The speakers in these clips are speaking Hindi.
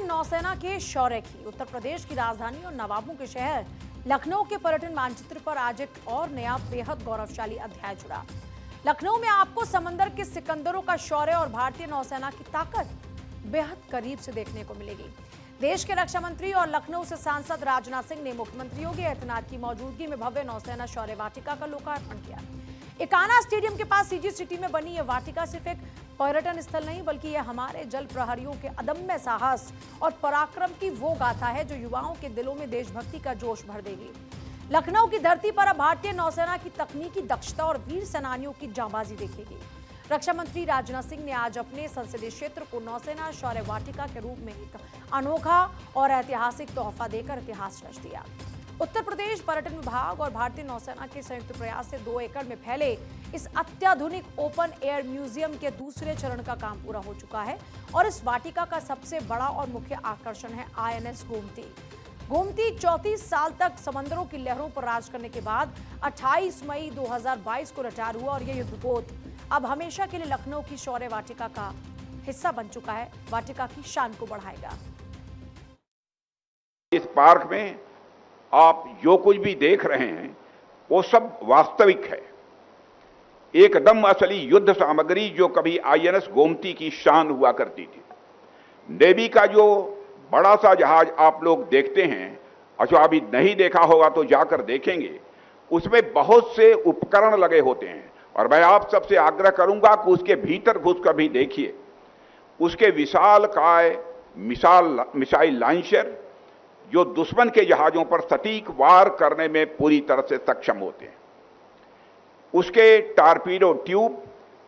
नौसेना के शौर्य की। उत्तर प्रदेश की राजधानी और नवाबों के शहर लखनऊ के पर्यटन मानचित्र पर आज एक और नया बेहद गौरवशाली अध्याय जुड़ा। लखनऊ में आपको समंदर के सिकंदरों का शौर्य और भारतीय नौसेना की ताकत बेहद करीब से देखने को मिलेगी। देश के रक्षा मंत्री और लखनऊ से सांसद राजनाथ सिंह ने मुख्यमंत्री योगी आदित्यनाथ की मौजूदगी में भव्य नौसेना शौर्य वाटिका का लोकार्पण किया। इकाना स्टेडियम के पास सीजी सिटी में बनी यह वाटिका सिर्फ एक पर्यटन स्थल नहीं, बल्कि यह हमारे जल प्रहरियों के अदम्य साहस और पराक्रम की वो गाथा है जो युवाओं के दिलों में देशभक्ति का जोश भर देगी। लखनऊ की धरती पर अब भारतीय नौसेना की तकनीकी दक्षता और वीर सेनानियों की जांबाजी देखेगी। रक्षा मंत्री राजनाथ सिंह ने आज अपने संसदीय क्षेत्र को नौसेना शौर्य वाटिका के रूप में एक अनोखा और ऐतिहासिक तोहफा देकर इतिहास रच दिया। उत्तर प्रदेश पर्यटन विभाग और भारतीय नौसेना के संयुक्त प्रयास से 2 एकड़ में फैले इस अत्याधुनिक ओपन एयर म्यूजियम के दूसरे चरण का काम पूरा हो चुका है और इस वाटिका का सबसे बड़ा और मुख्य आकर्षण है आईएनएस गोमती। गोमती 34 साल तक समंदरों की लहरों पर राज करने के बाद 28 मई 2022 को रिटायर हुआ और यह युद्धपोत अब हमेशा के लिए लखनऊ की शौर्य वाटिका का हिस्सा बन चुका है। वाटिका की शान को बढ़ाएगा। इस पार्क में आप जो कुछ भी देख रहे हैं वो सब वास्तविक है, एकदम असली युद्ध सामग्री जो कभी आईएनएस गोमती की शान हुआ करती थी। नेवी का जो बड़ा सा जहाज आप लोग देखते हैं और जो अभी नहीं देखा होगा तो जाकर देखेंगे, उसमें बहुत से उपकरण लगे होते हैं और मैं आप सबसे आग्रह करूंगा कि उसके भीतर घुसकर भी देखिए। उसके विशालकाय मिसाइल लॉन्चर जो दुश्मन के जहाजों पर सटीक वार करने में पूरी तरह से सक्षम होते हैं, उसके टारपीडो ट्यूब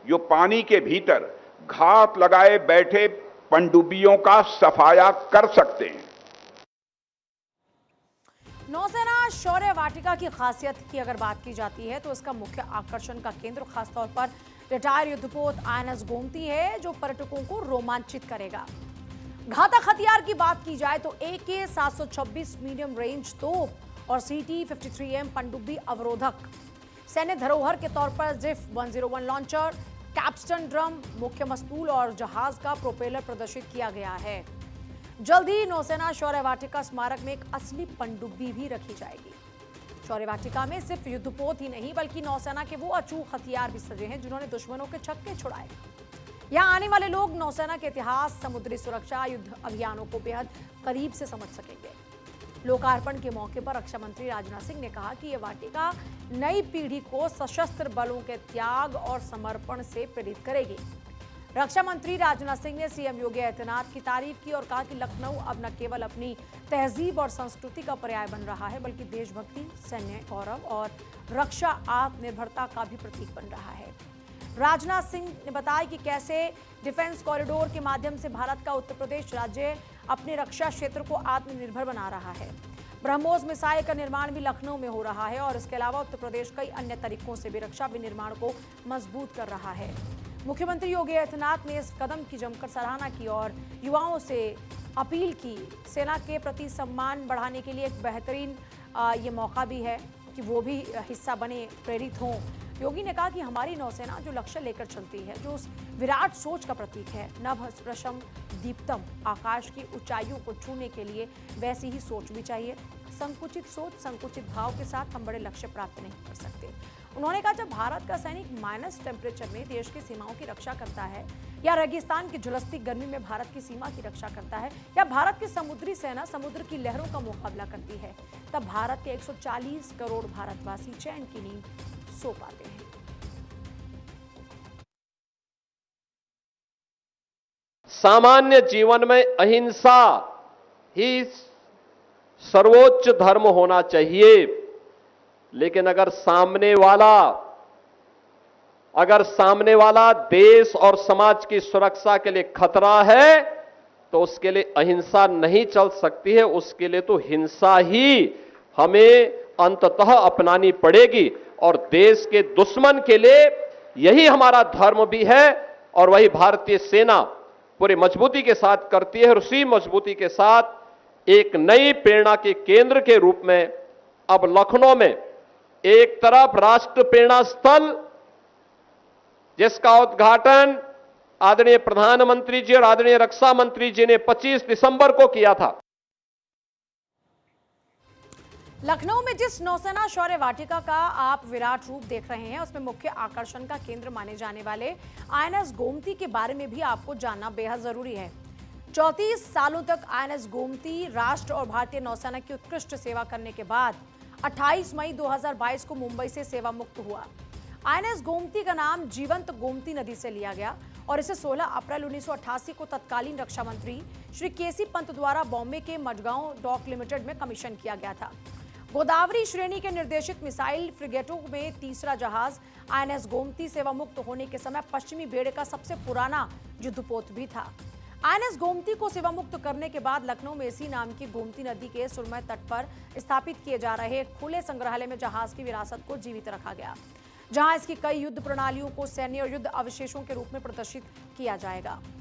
जो पानी के भीतर घात लगाए बैठे पनडुब्बियों का सफाया कर सकते हैं। नौसेना शौर्य वाटिका की खासियत की अगर बात की जाती है तो इसका मुख्य आकर्षण का केंद्र खासतौर पर रिटायर युद्धपोत आईएनएस गोमती है, जो पर्यटकों को रोमांचित करेगा। घातक हथियार की बात की जाए तो AK-726 मीडियम रेंज तोप और CT-53M पनडुब्बी अवरोधक, सैन्य धरोहर के तौर पर जिफ 101 लॉन्चर, कैप्स्टन ड्रम, मुख्य मस्तूल और जहाज का प्रोपेलर प्रदर्शित किया गया है। जल्द ही नौसेना शौर्य वाटिका स्मारक में एक असली पनडुब्बी भी रखी जाएगी। शौर्य वाटिका में सिर्फ युद्धपोत ही नहीं बल्कि नौसेना के वो अचूक हथियार भी सजे हैं जिन्होंने दुश्मनों के छक्के छुड़ाए। यहाँ आने वाले लोग नौसेना के इतिहास, समुद्री सुरक्षा, युद्ध अभियानों को बेहद करीब से समझ सकेंगे। लोकार्पण के मौके पर रक्षा मंत्री राजनाथ सिंह ने कहा कि यह वाटिका नई पीढ़ी को सशस्त्र बलों के त्याग और समर्पण से प्रेरित करेगी। रक्षा मंत्री राजनाथ सिंह ने सीएम योगी आदित्यनाथ की तारीफ की और कहा कि लखनऊ अब न केवल अपनी तहजीब और संस्कृति का पर्याय बन रहा है बल्कि देशभक्ति, सैन्य गौरव और रक्षा आत्मनिर्भरता का भी प्रतीक बन रहा है। राजनाथ सिंह ने बताया कि कैसे डिफेंस कॉरिडोर के माध्यम से भारत का उत्तर प्रदेश राज्य अपने रक्षा क्षेत्र को आत्मनिर्भर बना रहा है। ब्रह्मोस मिसाइल का निर्माण भी लखनऊ में हो रहा है और इसके अलावा उत्तर प्रदेश कई अन्य तरीकों से भी रक्षा विनिर्माण को मजबूत कर रहा है। मुख्यमंत्री योगी आदित्यनाथ ने इस कदम की जमकर सराहना की और युवाओं से अपील की। सेना के प्रति सम्मान बढ़ाने के लिए एक बेहतरीन ये मौका भी है कि वो भी हिस्सा बने, प्रेरित हों। योगी ने कहा कि हमारी नौसेना जो लक्ष्य लेकर चलती है, जो उस विराट सोच का प्रतीक है, नभ स्पृशम दीप्तम, आकाश की ऊंचाइयों को छूने के लिए वैसी ही सोच भी चाहिए। संकुचित सोच, संकुचित भाव के साथ हम बड़े लक्ष्य प्राप्त नहीं कर सकते। उन्होंने कहा जब भारत का सैनिक माइनस टेम्परेचर में देश की सीमाओं की रक्षा करता है या रेगिस्तान की झुलसती गर्मी में भारत की सीमा की रक्षा करता है या भारत की समुद्री सेना समुद्र की लहरों का मुकाबला करती है, तब भारत के 140 करोड़ भारतवासी चैन की नींद सो पाते हैं। सामान्य जीवन में अहिंसा ही सर्वोच्च धर्म होना चाहिए, लेकिन अगर सामने वाला देश और समाज की सुरक्षा के लिए खतरा है तो उसके लिए अहिंसा नहीं चल सकती है, उसके लिए तो हिंसा ही हमें अंततः अपनानी पड़ेगी। और देश के दुश्मन के लिए यही हमारा धर्म भी है और वही भारतीय सेना पूरी मजबूती के साथ करती है। और उसी मजबूती के साथ एक नई प्रेरणा के केंद्र के रूप में अब लखनऊ में एक तरफ राष्ट्र प्रेरणा स्थल जिसका उद्घाटन आदरणीय प्रधानमंत्री जी और आदरणीय रक्षा मंत्री जी ने 25 दिसंबर को किया था। लखनऊ में जिस नौसेना शौर्य वाटिका का आप विराट रूप देख रहे हैं, उसमें मुख्य आकर्षण का केंद्र माने जाने वाले आईएनएस गोमती के बारे में भी आपको जानना बेहद जरूरी है। 34 सालों तक आईएनएस गोमती राष्ट्र और भारतीय नौसेना की उत्कृष्ट सेवा करने के बाद 28 मई 2022 को मुंबई से सेवा मुक्त हुआ। आईएनएस गोमती का नाम जीवंत गोमती नदी से लिया गया और इसे 16 अप्रैल 1988 को तत्कालीन रक्षा मंत्री श्री केसी पंत द्वारा बॉम्बे के मडगांव डॉक लिमिटेड में कमीशन किया गया था। गोदावरी श्रेणी के निर्देशित मिसाइल फ्रिगेटों में तीसरा जहाज आईएनएस गोमती सेवा मुक्त होने के समय पश्चिमी बेड़े का सबसे पुराना युद्धपोत भी था। आईएनएस गोमती को सेवा मुक्त करने के बाद लखनऊ में इसी नाम की गोमती नदी के सुरमय तट पर स्थापित किए जा रहे खुले संग्रहालय में जहाज की विरासत को जीवित रखा गया, जहां इसकी कई युद्ध प्रणालियों को सैन्य और युद्ध अवशेषों के रूप में प्रदर्शित किया जाएगा।